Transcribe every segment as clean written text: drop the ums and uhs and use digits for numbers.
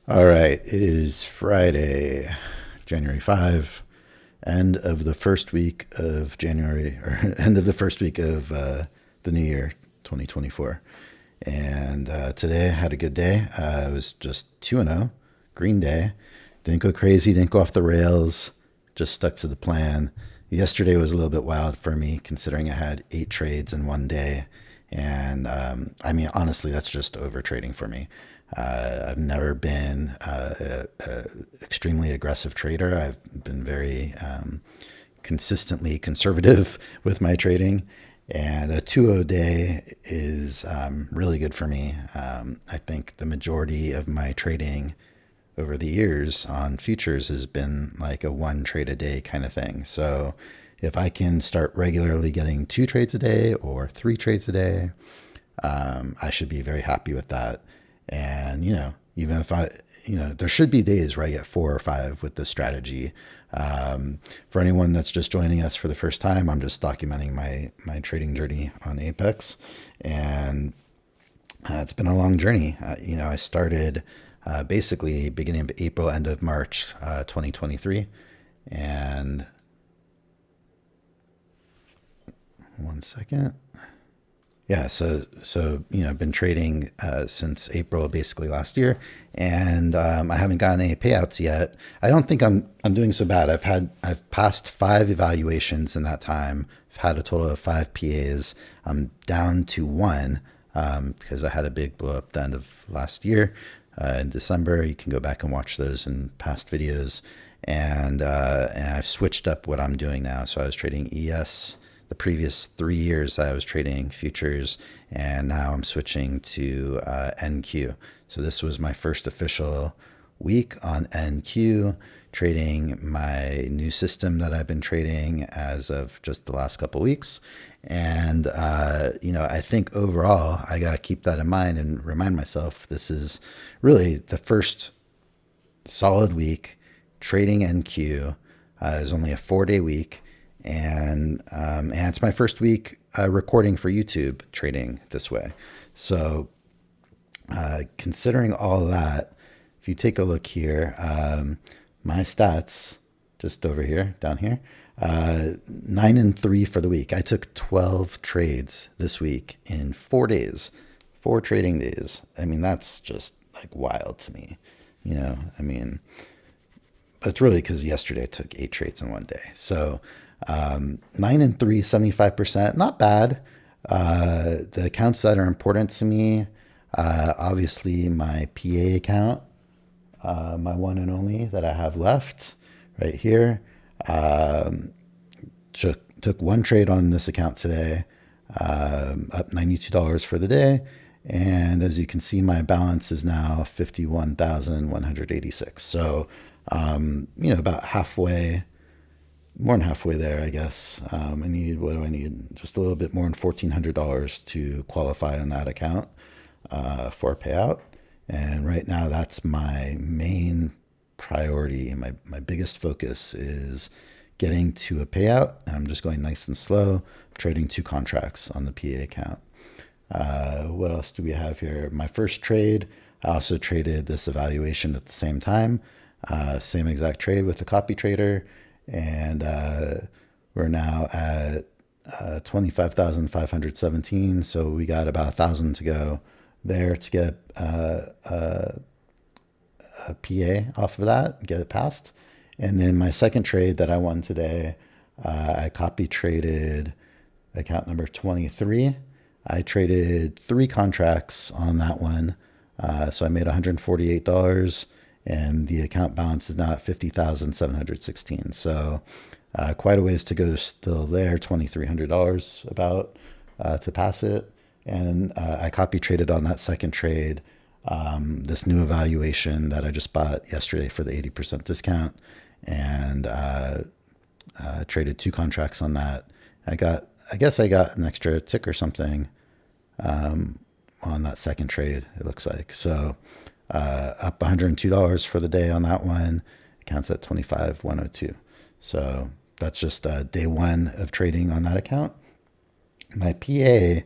All right, it is Friday, January 5, end of the first week of January, or end of the first week of the new year, 2024. And today I had a good day. It was just 2-0, green day. Didn't go crazy, didn't go off the rails, just stuck to the plan. Yesterday was a little bit wild for me, considering I had 8 trades in one day. And I mean, honestly, that's just over trading for me. I've never been a extremely aggressive trader. I've been very consistently conservative with my trading, and a 2-0 day is really good for me. I think the majority of my trading over the years on futures has been like a one trade a day kind of thing. So if I can start regularly getting 2 trades a day or 3 trades a day, I should be very happy with that. And, even if there should be days where I get 4 or 5 with this strategy. For anyone that's just joining us for the first time, I'm just documenting my trading journey on Apex. And it's been a long journey. I started basically beginning of April, end of March 2023. And one second. Yeah, I've been trading since April, basically last year, and I haven't gotten any payouts yet. I don't think I'm doing so bad. I've passed 5 evaluations in that time. I've had a total of 5 PAs. I'm down to one because I had a big blow up the end of last year in December. You can go back and watch those in past videos, and I've switched up what I'm doing now. So I was trading ES the previous 3 years. I was trading futures, and now I'm switching to NQ. So this was my first official week on NQ, trading my new system that I've been trading as of just the last couple weeks. And, I think overall, I got to keep that in mind and remind myself this is really the first solid week trading NQ. It was only a 4-day week, and it's my first week recording for YouTube trading this way. So considering all that, if you take a look here, my stats just over here, down here, 9 and 3 for the week. I took 12 trades this week in 4 days, 4 trading days. I mean, that's just like wild to me. I mean, but it's really because yesterday I took 8 trades in one day. So 9 and 3, 75%, not bad. The accounts that are important to me, obviously my PA account, my one and only that I have left right here. Took 1 trade on this account today, up $92 for the day. And as you can see, my balance is now 51,186. So, about halfway, more than halfway there, I guess. What do I need? Just a little bit more than $1,400 to qualify on that account for a payout. And right now, that's my main priority. My biggest focus is getting to a payout. And I'm just going nice and slow. I'm trading 2 contracts on the PA account. What else do we have here? My first trade, I also traded this evaluation at the same time. Same exact trade with the copy trader. And we're now at 25,517. So we got about 1,000 to go there to get a PA off of that, get it passed. And then my second trade that I won today, I copy traded account number 23. I traded 3 contracts on that one. So I made $148, and the account balance is now at 50,716. So quite a ways to go still there, $2,300 about to pass it. And I copy traded on that second trade this new evaluation that I just bought yesterday for the 80% discount, and traded 2 contracts on that. I guess I got an extra tick or something on that second trade, it looks like. So up $102 for the day on that one. Accounts at 25,102. So that's just day one of trading on that account. My PA,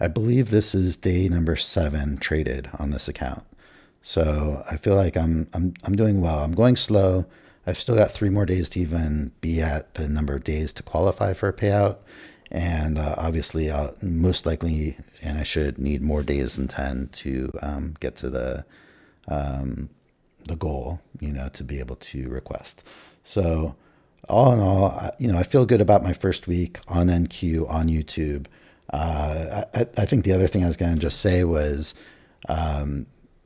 I believe this is day number 7 traded on this account. So I feel like I'm doing well. I'm going slow. I've still got 3 more days to even be at the number of days to qualify for a payout. And obviously, I'll most likely, and I should need more days than 10 to get to the goal, to be able to request. So all in all, I feel good about my first week on NQ on YouTube. I think the other thing I was going to just say was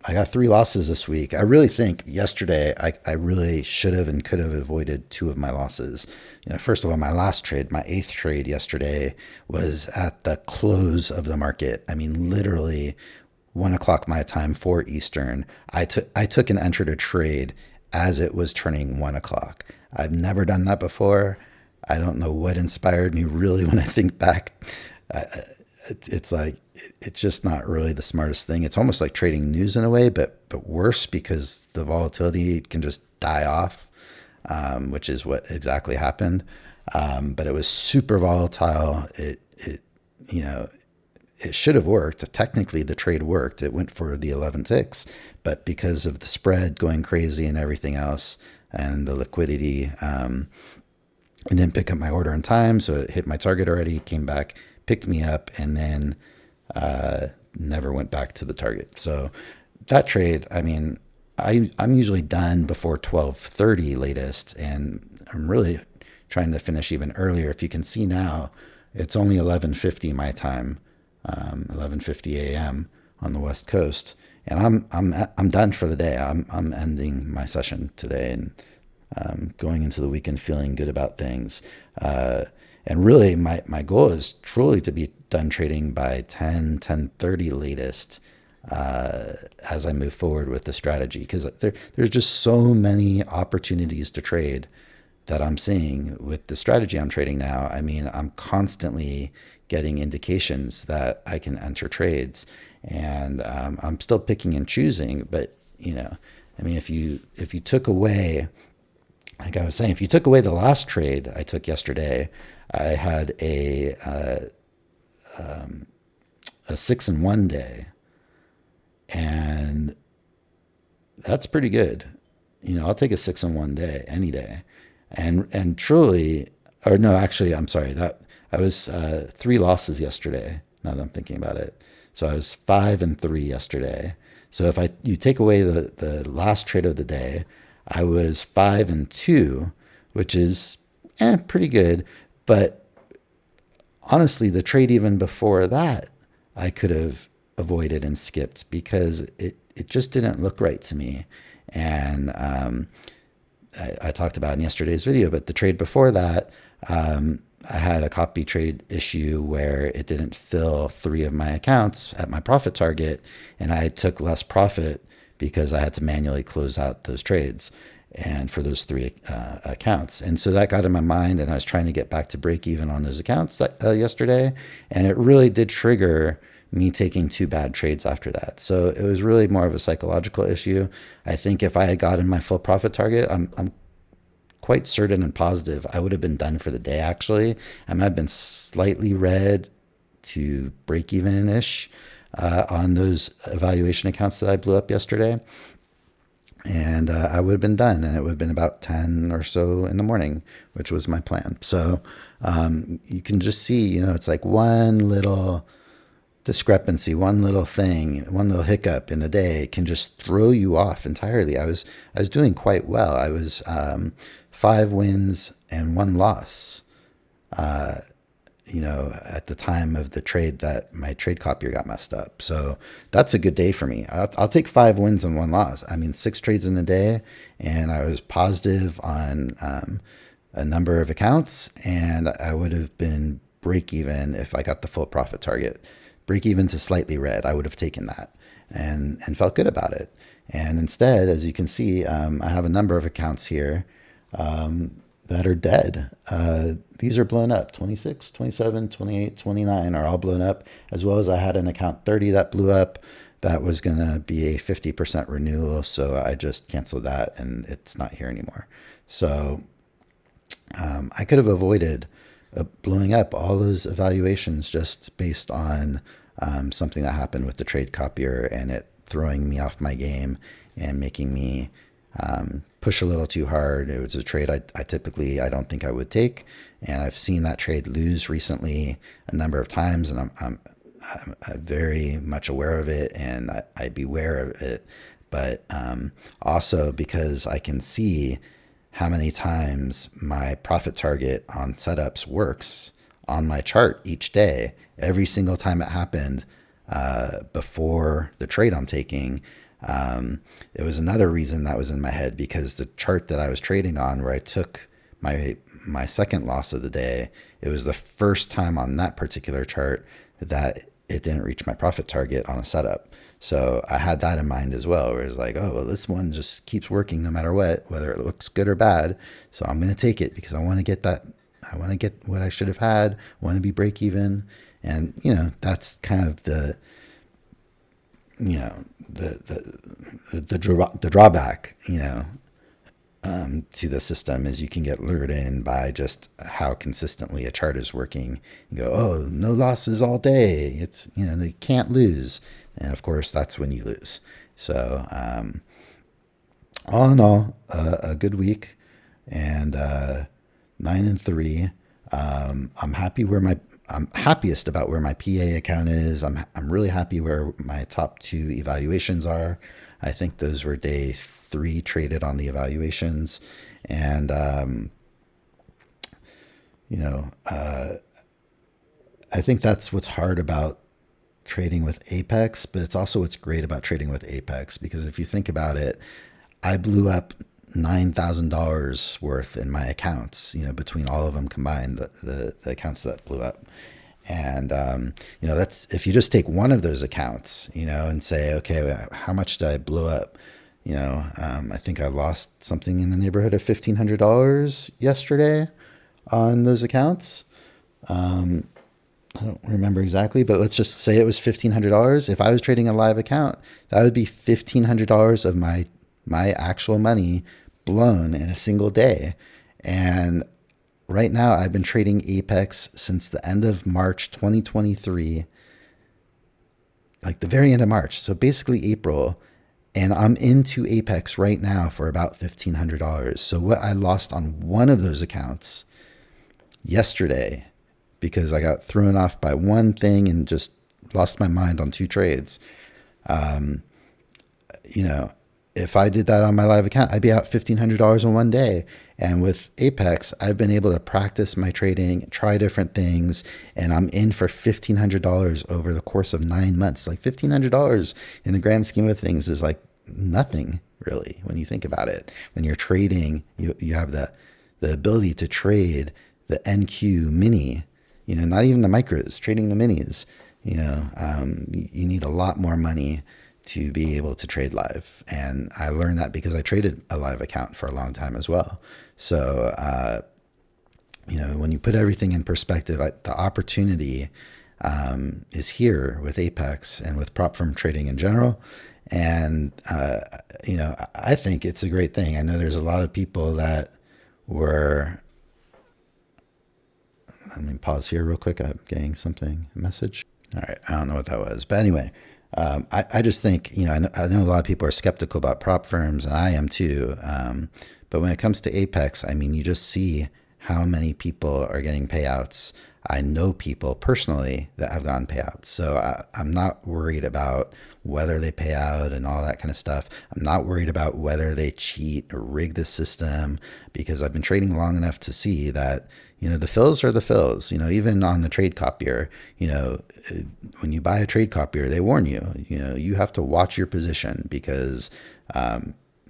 I got 3 losses this week. I really think yesterday I really should have and could have avoided 2 of my losses. First of all, my last trade, my 8th trade yesterday, was at the close of the market. I mean, literally 1 o'clock my time, 4 Eastern. I took and entered a trade as it was turning 1 o'clock. I've never done that before. I don't know what inspired me really when I think back. It's like it's just not really the smartest thing. It's almost like trading news in a way, but worse because the volatility can just die off, which is what exactly happened. But it was super volatile. You know it should have worked. Technically, the trade worked. It went for the 11 ticks, but because of the spread going crazy and everything else, and the liquidity, it didn't pick up my order in time, so it hit my target already. Came back, picked me up, and then never went back to the target. So that trade, I mean, I'm usually done before 12:30 latest, and I'm really trying to finish even earlier. If you can see now, it's only 11:50 my time, 11:50 a.m. on the West Coast, and I'm done for the day. I'm ending my session today and going into the weekend feeling good about things. And really, my goal is truly to be done trading by 10:30 latest as I move forward with the strategy, because there's just so many opportunities to trade that I'm seeing with the strategy I'm trading now. I mean, I'm constantly getting indications that I can enter trades, and I'm still picking and choosing. But I mean, if you took away, like I was saying, if you took away the last trade I took yesterday, I had a 6-in-1 day, and that's pretty good. I'll take a 6-in-1 day any day, and truly, or no, actually, I'm sorry, that I was 3 losses yesterday. Now that I'm thinking about it, so I was 5-and-3 yesterday. So if you take away the last trade of the day, I was 5-and-2, which is pretty good. But honestly, the trade even before that, I could have avoided and skipped because it just didn't look right to me. And I talked about in yesterday's video, but the trade before that, I had a copy trade issue where it didn't fill 3 of my accounts at my profit target, and I took less profit because I had to manually close out those trades and for those 3 accounts. And so that got in my mind, and I was trying to get back to break even on those accounts yesterday, and it really did trigger me taking 2 bad trades after that. So it was really more of a psychological issue. I think if I had gotten my full profit target, I'm quite certain and positive I would have been done for the day, actually. I might have been slightly red to break even-ish on those evaluation accounts that I blew up yesterday. And I would have been done, and it would have been about 10 or so in the morning, which was my plan. So you can just see, it's like one little discrepancy, one little thing, one little hiccup in a day can just throw you off entirely. I was doing quite well. I was 5 wins and 1 loss. At the time of the trade that my trade copier got messed up. So that's a good day for me. I'll take 5 wins and 1 loss. I mean, 6 trades in a day, and I was positive on a number of accounts, and I would have been break even if I got the full profit target. Break even to slightly red, I would have taken that and felt good about it. And instead, as you can see, I have a number of accounts here that are dead. These are blown up. 26, 27, 28, 29 are all blown up, as well as I had an account 30 that blew up. That was going to be a 50% renewal, so I just canceled that, and it's not here anymore. So I could have avoided blowing up all those evaluations just based on something that happened with the trade copier, and it throwing me off my game and making me push a little too hard. It was a trade I typically I don't think I would take, and I've seen that trade lose recently a number of times, and I'm very much aware of it, and I beware of it. But also because I can see how many times my profit target on setups works on my chart each day. Every single time it happened before the trade I'm taking, it was another reason that was in my head, because the chart that I was trading on, where I took my second loss of the day, it was the first time on that particular chart that it didn't reach my profit target on a setup. So I had that in mind as well, where it's like, oh, well, this one just keeps working no matter what, whether it looks good or bad. So I'm going to take it because I want to get that. I want to get what I should have had. I want to be break even. And, that's kind of the drawback, to the system, is you can get lured in by just how consistently a chart is working. You go, oh, no losses all day. It's, they can't lose. And of course, that's when you lose. So, all in all, a good week, and 9-3. I'm happiest about where my PA account is. I'm really happy where my top 2 evaluations are. I think those were day 3 traded on the evaluations, and I think that's what's hard about trading with Apex, but it's also what's great about trading with Apex, because if you think about it, I blew up $9,000 worth in my accounts, between all of them combined, the accounts that blew up. And, that's, if you just take one of those accounts, and say, okay, how much did I blow up? I think I lost something in the neighborhood of $1,500 yesterday on those accounts. I don't remember exactly, but let's just say it was $1,500. If I was trading a live account, that would be $1,500 of my actual money blown in a single day. And right now, I've been trading Apex since the end of March 2023, like the very end of March. So basically April. And I'm into Apex right now for about $1,500. So what I lost on one of those accounts yesterday, because I got thrown off by one thing and just lost my mind on 2 trades. If I did that on my live account, I'd be out $1,500 in one day. And with Apex, I've been able to practice my trading, try different things, and I'm in for $1,500 over the course of 9 months. Like $1,500 in the grand scheme of things is like nothing, really, when you think about it. When you're trading, you have the ability to trade the NQ mini, not even the micros, trading the minis. You need a lot more money to be able to trade live. And I learned that because I traded a live account for a long time as well. So, when you put everything in perspective, the opportunity is here with Apex and with prop firm trading in general. And, I think it's a great thing. I know there's a lot of people that were, let me pause here real quick. I'm getting a message. All right. I don't know what that was, but anyway, I just think, I know a lot of people are skeptical about prop firms, and I am too. But when it comes to Apex, you just see how many people are getting payouts. I know people personally that have gotten payouts. So I'm not worried about whether they pay out and all that kind of stuff. I'm not worried about whether they cheat or rig the system, because I've been trading long enough to see that, the fills are the fills. Even on the trade copier, when you buy a trade copier, they warn you, you have to watch your position, because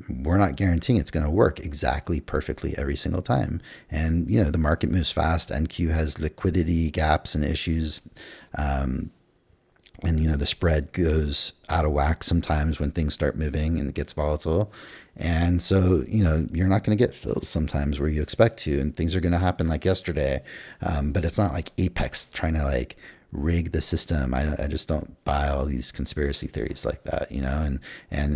we're not guaranteeing it's going to work exactly perfectly every single time. And, the market moves fast. NQ has liquidity gaps and issues. And, the spread goes out of whack sometimes when things start moving and it gets volatile. And so, you're not going to get fills sometimes where you expect to, and things are going to happen like yesterday. But it's not like Apex trying to rig the system. I just don't buy all these conspiracy theories like that, and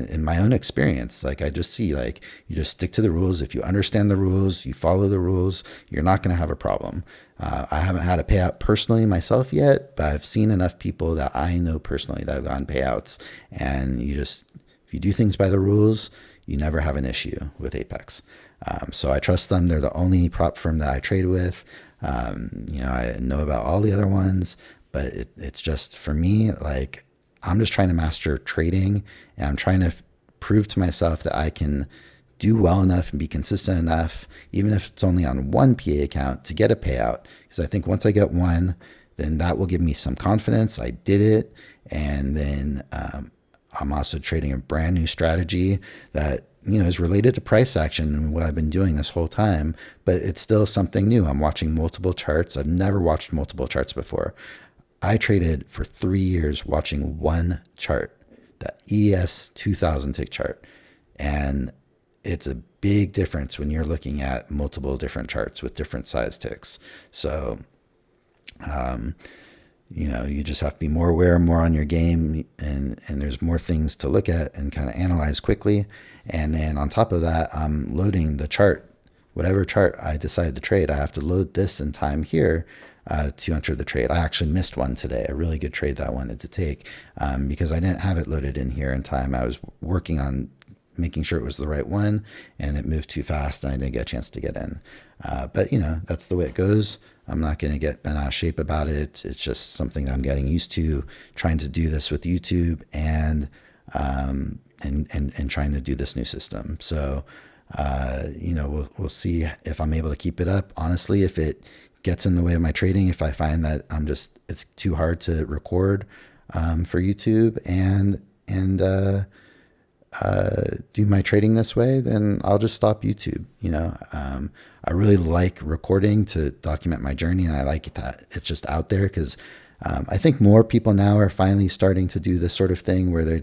in my own experience, like I just see like you just stick to the rules. If you understand the rules, you follow the rules, you're not going to have a problem. I haven't had a payout personally myself yet, but I've seen enough people that I know personally that have gotten payouts, and if you do things by the rules, you never have an issue with Apex. So I trust them. They're the only prop firm that I trade with. I know about all the other ones, but it's just for me, like I'm just trying to master trading, and I'm trying to prove to myself that I can do well enough and be consistent enough, even if it's only on one PA account, to get a payout. Because I think once I get one, then that will give me some confidence. I did it. And then I'm also trading a brand new strategy that is related to price action and what I've been doing this whole time, but it's still something new. I'm watching multiple charts. I've never watched multiple charts before. I traded for 3 years watching one chart, the ES 2000 tick chart. And it's a big difference when you're looking at multiple different charts with different size ticks. So, you just have to be more aware, more on your game, and there's more things to look at and kind of analyze quickly. And then on top of that, I'm loading the chart. Whatever chart I decide to trade, I have to load this in time here to enter the trade. I actually missed one today, a really good trade that I wanted to take because I didn't have it loaded in here in time. I was working on making sure it was the right one, and it moved too fast and I didn't get a chance to get in. But that's the way it goes. I'm not going to get bent out of shape about it. It's just something that I'm getting used to, trying to do this with YouTube and trying to do this new system. So, we'll see if I'm able to keep it up. Honestly, if it gets in the way of my trading, if I find that it's too hard to record for YouTube and do my trading this way, then I'll just stop YouTube. I really like recording to document my journey, and I like that it's just out there because I think more people now are finally starting to do this sort of thing where they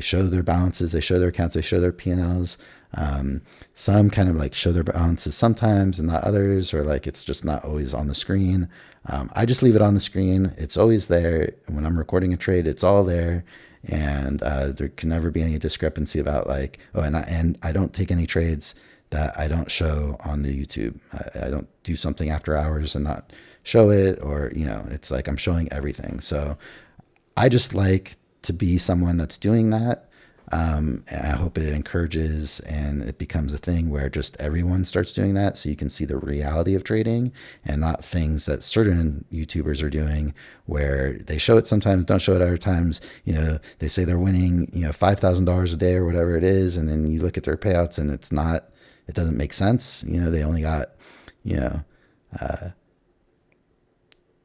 show their balances, they show their accounts, they show their P&Ls. Some kind of like show their balances sometimes and not others, or like it's just not always on the screen. I just leave it on the screen. It's always there. When I'm recording a trade, it's all there. And there can never be any discrepancy about like, and I don't take any trades that I don't show on the YouTube. I don't do something after hours and not show it, or, it's like I'm showing everything. So I just like to be someone that's doing that. And I hope it encourages and it becomes a thing where just everyone starts doing that, so you can see the reality of trading and not things that certain YouTubers are doing where they show it sometimes, don't show it other times. They say they're winning, $5,000 a day or whatever it is, and then you look at their payouts and it doesn't make sense. They only got,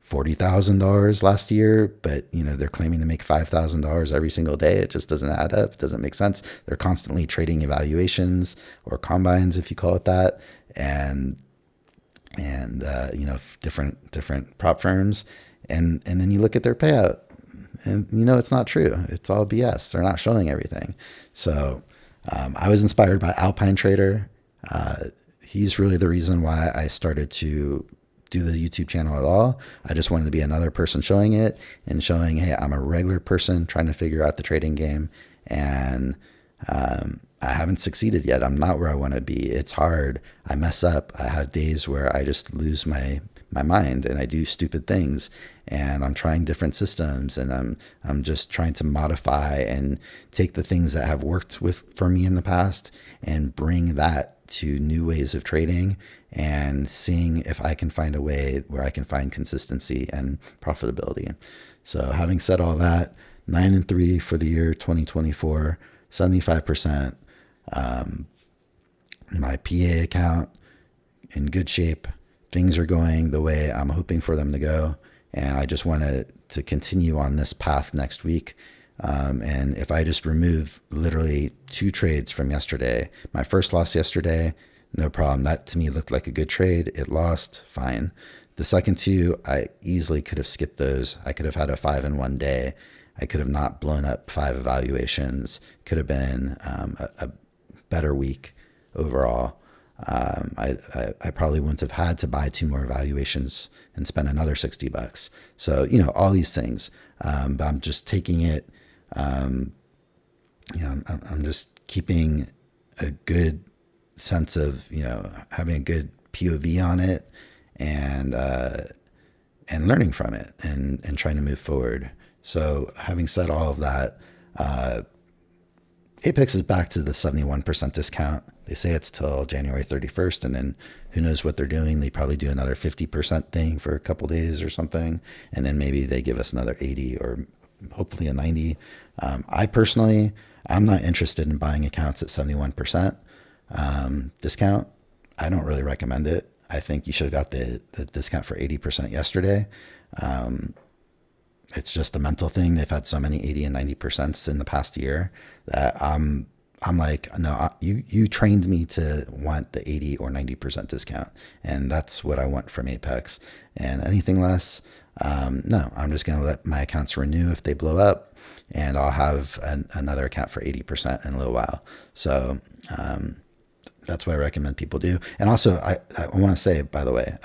$40,000 last year, but they're claiming to make $5,000 every single day. It just doesn't add up. It doesn't make sense. They're constantly trading evaluations or combines, if you call it that, and different prop firms, and then you look at their payout, and it's not true. It's all BS. They're not showing everything. So I was inspired by Alpine Trader. He's really the reason why I started to do the YouTube channel at all. I just wanted to be another person showing it and showing, hey, I'm a regular person trying to figure out the trading game, and I haven't succeeded yet. I'm not where I want to be. It's hard. I mess up. I have days where I just lose my mind and I do stupid things, and I'm trying different systems, and I'm just trying to modify and take the things that have worked for me in the past and bring that to new ways of trading, and seeing if I can find a way where I can find consistency and profitability. So having said all that, 9-3 for the year 2024, 75%. My PA account in good shape. Things are going the way I'm hoping for them to go. And I just want to continue on this path next week. And if I just remove literally 2 trades from yesterday, my first loss yesterday, no problem. That to me looked like a good trade. It lost, fine. The second 2, I easily could have skipped those. I could have had a 5 in one day. I could have not blown up 5 evaluations. Could have been a better week overall. I probably wouldn't have had to buy 2 more evaluations and spend another $60. So, all these things. But I'm just taking it, I'm just keeping a good sense of, having a good POV on it, and learning from it, and trying to move forward. So having said all of that, Apex is back to the 71% discount. They say it's till January 31st, and then who knows what they're doing. They probably do another 50% thing for a couple days or something, and then maybe they give us another 80 or hopefully a 90. I'm not interested in buying accounts at 71% discount. I don't really recommend it. I think you should have got the discount for 80% yesterday. It's just a mental thing. They've had so many 80 and 90% in the past year that I'm like, no, you trained me to want the 80 or 90% discount. And that's what I want from Apex. And anything less, no, I'm just going to let my accounts renew if they blow up, and I'll have another account for 80% in a little while. So, that's what I recommend people do. And also, I want to say, by the way,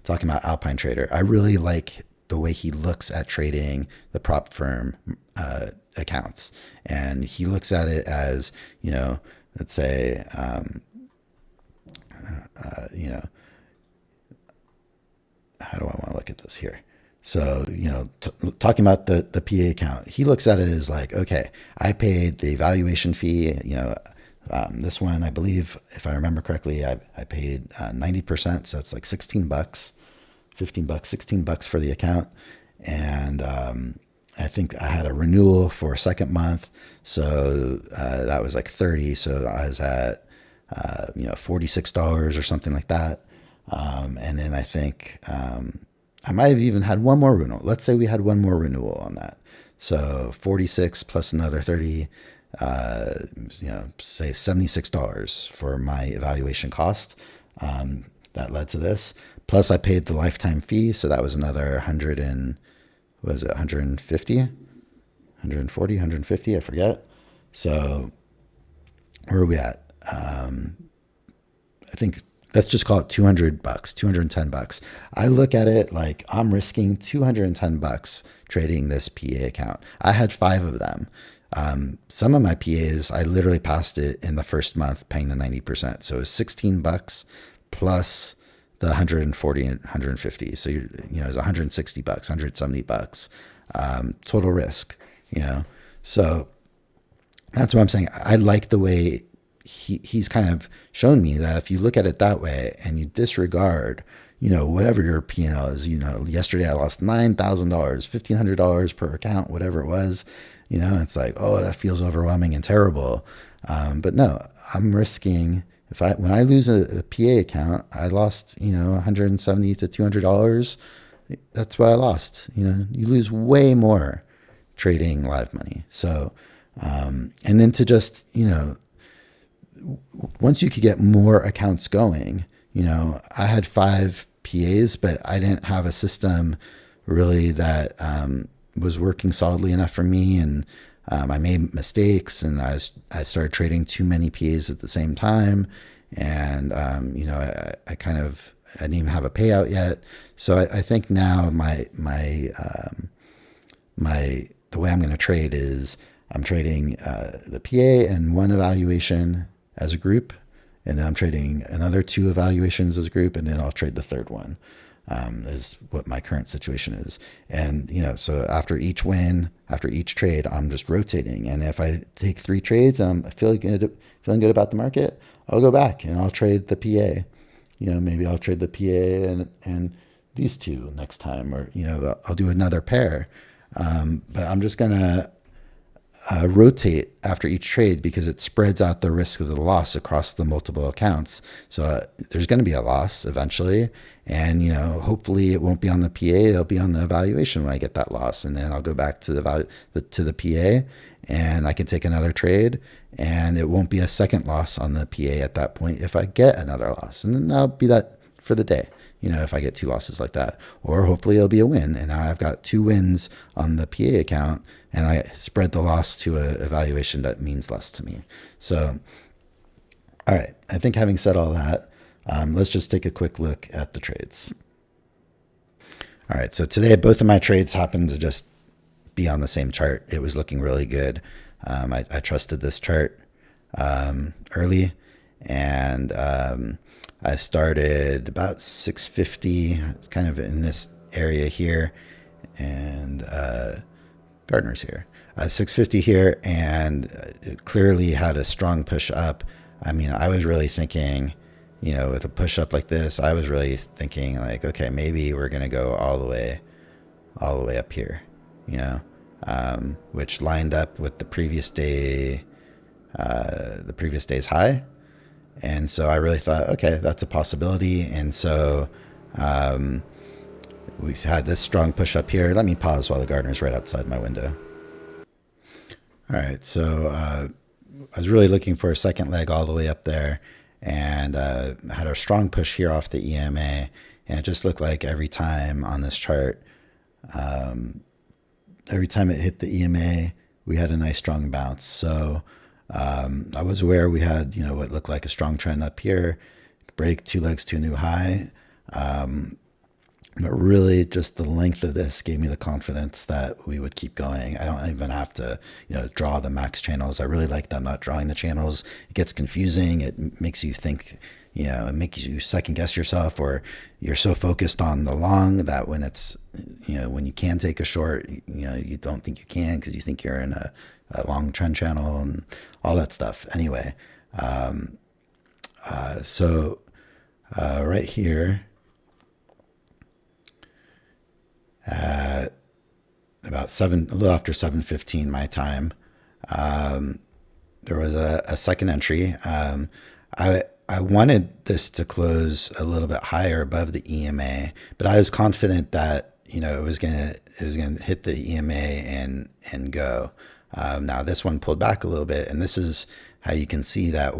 talking about Alpine Trader, I really like the way he looks at trading the prop firm accounts. And he looks at it as, let's say, how do I want to look at this here? So, talking about the PA account, he looks at it as like, okay, I paid the evaluation fee, this one, I believe, if I remember correctly, I paid 90%. So it's like $16, $15, $16 for the account. And I think I had a renewal for a second month. So that was like 30. So I was at, $46 or something like that. And then I think I might have even had one more renewal. Let's say we had one more renewal on that. So 46 plus another 30, say $76 for my evaluation cost. That led to this. Plus I paid the lifetime fee. So that was another 100 and, was it 150, 140, 150? I forget. So where are we at? I think let's just call it $200, $210. I look at it like I'm risking $210 trading this PA account. I had 5 of them. Some of my PAs, I literally passed it in the first month paying the 90%. So it was $16 plus the 140 and 150. So it was $160, $170, total risk, so that's what I'm saying. I like the way he's kind of shown me that if you look at it that way and you disregard, whatever your P&L is, yesterday I lost $9,000, $1,500 per account, whatever it was, it's like, oh, that feels overwhelming and terrible. But no, I'm risking, when I lose a PA account, I lost, $170 to $200. That's what I lost. You lose way more trading live money. So, and then to just, once you could get more accounts going, I had 5 PAs, but I didn't have a system really that was working solidly enough for me. And I made mistakes, and I started trading too many PAs at the same time. And, I didn't even have a payout yet. So I think now the way I'm going to trade is I'm trading the PA and 1 evaluation as a group, and then I'm trading another 2 evaluations as a group, and then I'll trade the third one. Is what my current situation is. And, so after each win, after each trade, I'm just rotating. And if I take 3 trades, I'm feeling good about the market, I'll go back and I'll trade the PA. Maybe I'll trade the PA and these 2 next time, or, I'll do another pair. But I'm just going to rotate after each trade, because it spreads out the risk of the loss across the multiple accounts. So there's going to be a loss eventually, and hopefully it won't be on the PA, it'll be on the evaluation when I get that loss, and then I'll go back to the PA, and I can take another trade, and it won't be a second loss on the PA at that point if I get another loss, and then that'll be that for the day. If I get 2 losses like that, or hopefully it'll be a win. And now I've got 2 wins on the PA account, and I spread the loss to a evaluation that means less to me. So All right, I think having said all that, let's just take a quick look at the trades. All right, so today both of my trades happened to just be on the same chart. It was looking really good. I trusted this chart early, and I started about 650. It's kind of in this area here, and Gardner's here. 650 here, and it clearly had a strong push up. I mean, I was really thinking, you know, with a push up like this, I was really thinking like, okay, maybe we're gonna go all the way up here, you know, which lined up with the previous day's high. And so I really thought, okay, that's a possibility. And so we had this strong push up here. Let me pause while the Gardner's right outside my window. All right, so I was really looking for a second leg all the way up there, and had a strong push here off the EMA. And it just looked like every time on this chart, every time it hit the EMA, we had a nice strong bounce. So I was aware we had, you know, what looked like a strong trend up here, break 2 legs to a new high. But really just the length of this gave me the confidence that we would keep going. I don't even have to, you know, draw the max channels. I really like them not drawing the channels. It gets confusing. It makes you think, you know, it makes you second guess yourself, or you're so focused on the long that when it's, you know, when you can take a short, you know, you don't think you can because you think you're in a long trend channel and all that stuff. Anyway, so right here, at about a little after 7:15 my time, there was a second entry. I wanted this to close a little bit higher above the EMA, but I was confident that, you know, it was gonna hit the EMA and go. Now this one pulled back a little bit, and this is how you can see that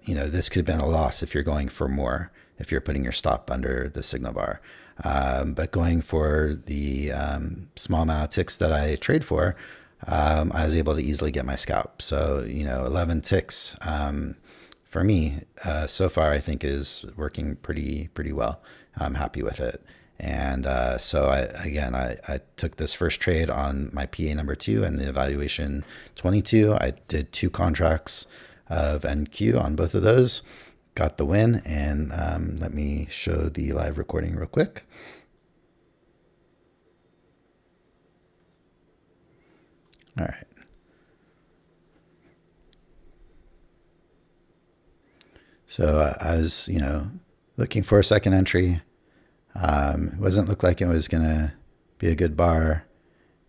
you know, this could have been a loss if you're going for more, if you're putting your stop under the signal bar. But going for the small amount of ticks that I trade for, I was able to easily get my scalp. So, you know, 11 ticks for me so far, I think is working pretty well. I'm happy with it. And so I took this first trade on my PA number 2 and the evaluation 22. I did 2 contracts of NQ on both of those. Got the win, and let me show the live recording real quick. All right. So I was, you know, looking for a second entry. It wasn't look like it was gonna be a good bar,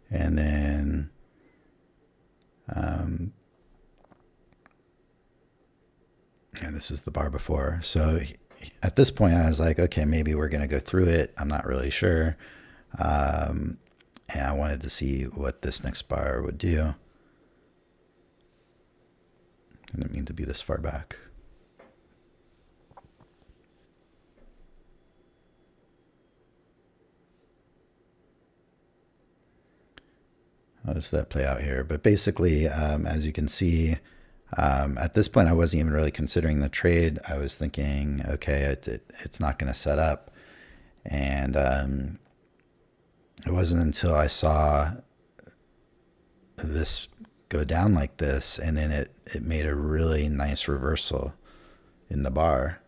and then and this is the bar before. So at this point, I was like, okay, maybe we're going to go through it. I'm not really sure. And I wanted to see what this next bar would do. I didn't mean to be this far back. How does that play out here? But basically, as you can see, at this point, I wasn't even really considering the trade. I was thinking, okay, it's not going to set up. And it wasn't until I saw this go down like this, and then it made a really nice reversal in the bar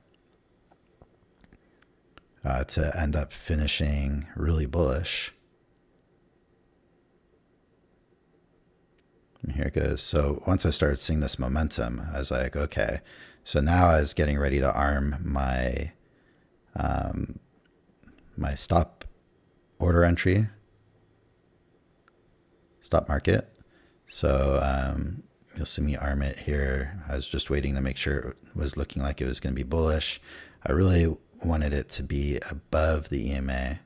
to end up finishing really bullish. And here it goes. So once I started seeing this momentum, I was like, okay. So now I was getting ready to arm my my stop order entry, stop market. So you'll see me arm it here. I was just waiting to make sure it was looking like it was going to be bullish. I really wanted it to be above the EMA.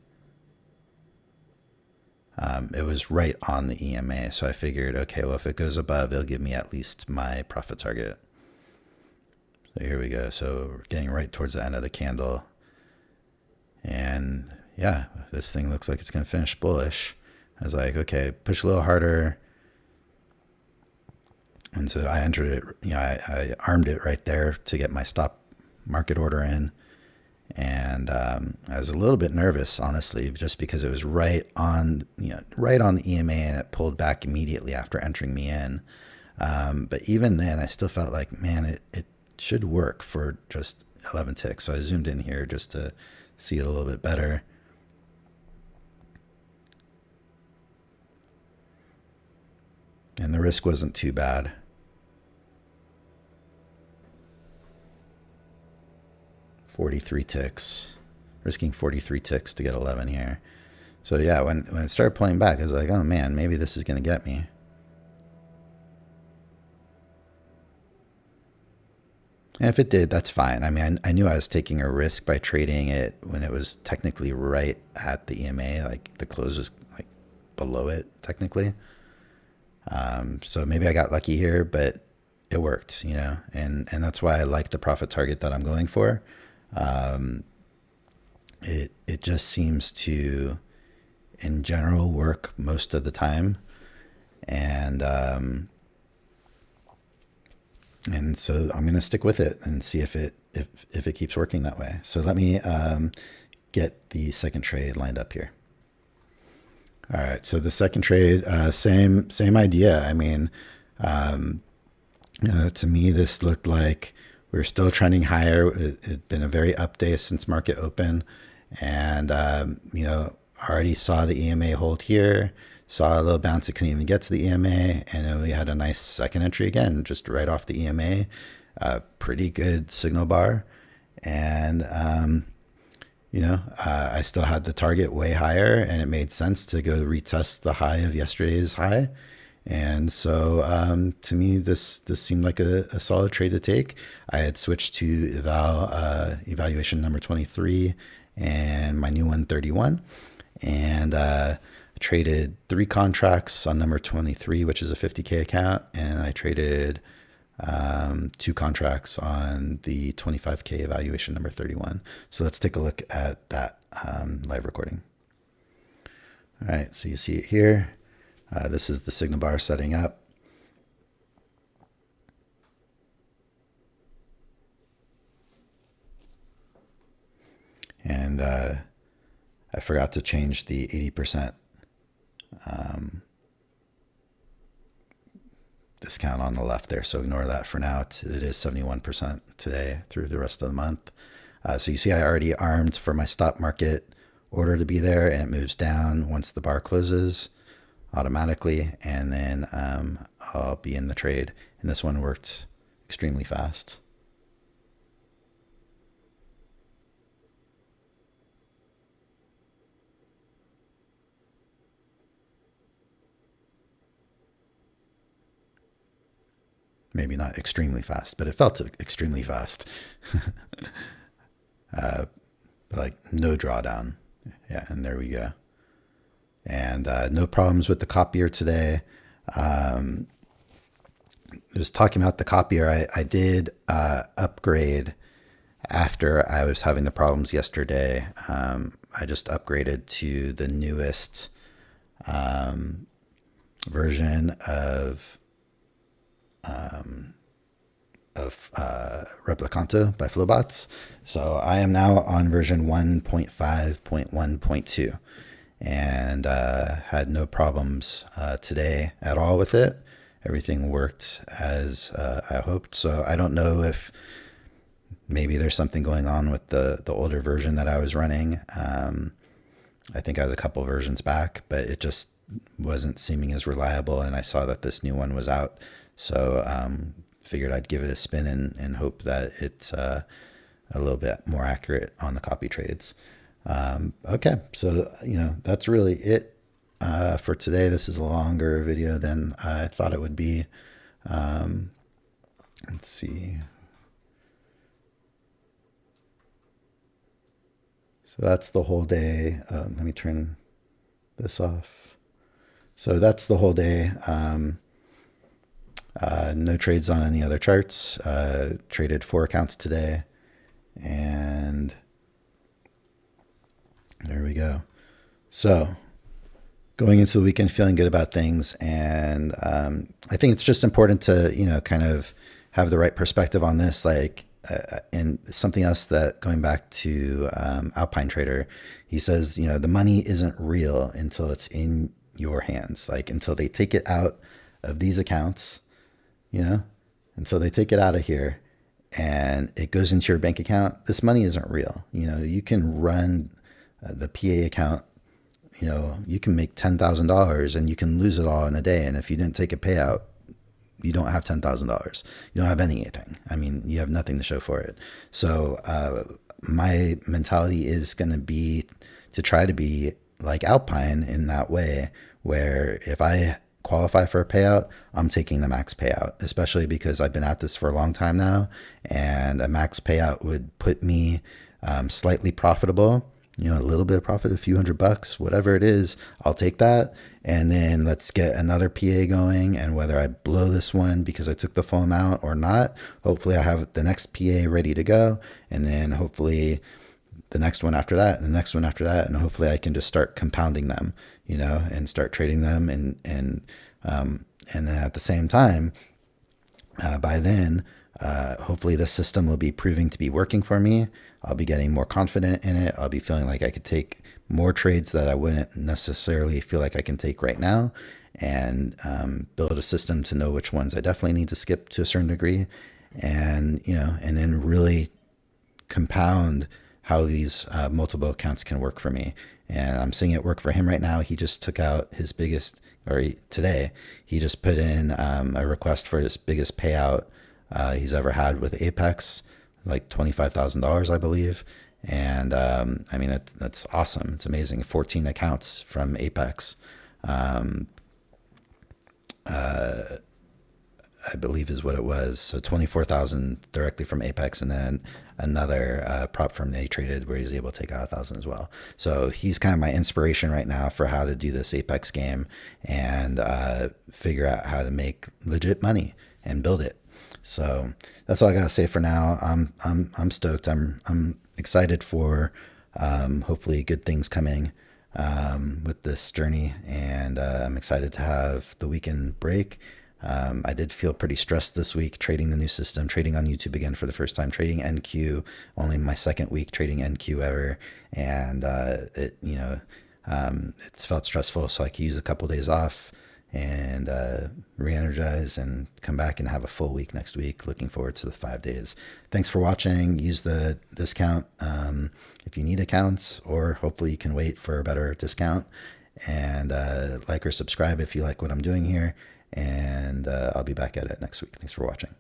It was right on the EMA, so I figured, okay, well, if it goes above, it'll give me at least my profit target. So here we go. So we're getting right towards the end of the candle. And yeah, this thing looks like it's going to finish bullish. I was like, okay, push a little harder. And so I entered it, I armed it right there to get my stop market order in. And I was a little bit nervous, honestly, just because it was right on the EMA, and it pulled back immediately after entering me in. But even then, I still felt like, man, it should work for just 11 ticks. So I zoomed in here just to see it a little bit better. And the risk wasn't too bad. $43 ticks, risking 43 ticks to get 11 here. So yeah, when it started pulling back, I was like, oh man, maybe this is going to get me. And if it did, that's fine. I mean, I knew I was taking a risk by trading it when it was technically right at the EMA, like the close was like below it technically. So maybe I got lucky here, but it worked, and that's why I like the profit target that I'm going for. It just seems to, in general, work most of the time, and so I'm gonna stick with it and see if it keeps working that way. So let me get the second trade lined up here. All right, so the second trade, same idea. I mean, to me, this looked like we were still trending higher. It had been a very up day since market open, and already saw the EMA hold here. Saw a little bounce. It couldn't even get to the EMA, and then we had a nice second entry again, just right off the EMA. Pretty good signal bar, and I still had the target way higher, and it made sense to go retest the high of yesterday's high. And so to me, this seemed like a solid trade to take. I had switched to Eval, evaluation number 23, and my new one 31, and traded 3 contracts on number 23, which is a 50K account, and I traded 2 contracts on the 25K evaluation number 31. So let's take a look at that live recording. All right, so you see it here. This is the signal bar setting up. And I forgot to change the 80% discount on the left there, so ignore that for now. It is 71% today through the rest of the month. So you see I already armed for my stop market order to be there, and it moves down once the bar closes automatically, and then I'll be in the trade. And this one worked extremely fast. Maybe not extremely fast, but it felt extremely fast. But like no drawdown. Yeah, and there we go. And no problems with the copier today. Just talking about the copier, I did upgrade after I was having the problems yesterday. I just upgraded to the newest version of Replicanto by Flowbots. So I am now on version 1.5.1.2, and had no problems today at all with it. Everything worked as I hoped. So I don't know if maybe there's something going on with the older version that I was running. I think I was a couple versions back, but it just wasn't seeming as reliable, and I saw that this new one was out. So figured I'd give it a spin and hope that it's a little bit more accurate on the copy trades. Okay, so that's really it for today. This is a longer video than I thought it would be. Let's see. So that's the whole day. Let me turn this off. So that's the whole day. No trades on any other charts. Traded 4 accounts today, and there we go. So going into the weekend feeling good about things. And I think it's just important to, kind of have the right perspective on this. Like, and something else that going back to Alpine Trader, he says, the money isn't real until it's in your hands, like until they take it out of these accounts, until they take it out of here and it goes into your bank account. This money isn't real. You can run the PA account. You can make $10,000 and you can lose it all in a day. And if you didn't take a payout, you don't have $10,000. You don't have anything. I mean, you have nothing to show for it. So my mentality is going to be to try to be like Alpine in that way, where if I qualify for a payout, I'm taking the max payout, especially because I've been at this for a long time now, and a max payout would put me slightly profitable. A little bit of profit, a few $100, whatever it is, I'll take that. And then let's get another PA going. And whether I blow this one because I took the full amount or not, hopefully I have the next PA ready to go. And then hopefully the next one after that, and the next one after that. And hopefully I can just start compounding them, and start trading them. And then at the same time, by then, hopefully the system will be proving to be working for me. I'll be getting more confident in it. I'll be feeling like I could take more trades that I wouldn't necessarily feel like I can take right now, and build a system to know which ones I definitely need to skip to a certain degree, and and then really compound how these multiple accounts can work for me. And I'm seeing it work for him right now. He just took out his biggest, today, he just put in a request for his biggest payout he's ever had with Apex, like $25,000, I believe. And I mean, that's awesome. It's amazing. 14 accounts from Apex, I believe is what it was. So 24,000 directly from Apex, and then another prop firm they traded where he's able to take out 1,000 as well. So he's kind of my inspiration right now for how to do this Apex game and figure out how to make legit money and build it. So that's all I gotta say for now. I'm stoked. I'm excited for hopefully good things coming with this journey, and I'm excited to have the weekend break. I did feel pretty stressed this week trading the new system, trading on YouTube again for the first time, trading NQ, only my second week trading NQ ever, and it's felt stressful. So I could use a couple days off and re-energize and come back and have a full week next week. Looking forward to the 5 days. Thanks for watching. Use the discount if you need accounts, or hopefully you can wait for a better discount. And like or subscribe if you like what I'm doing here. And I'll be back at it next week. Thanks for watching.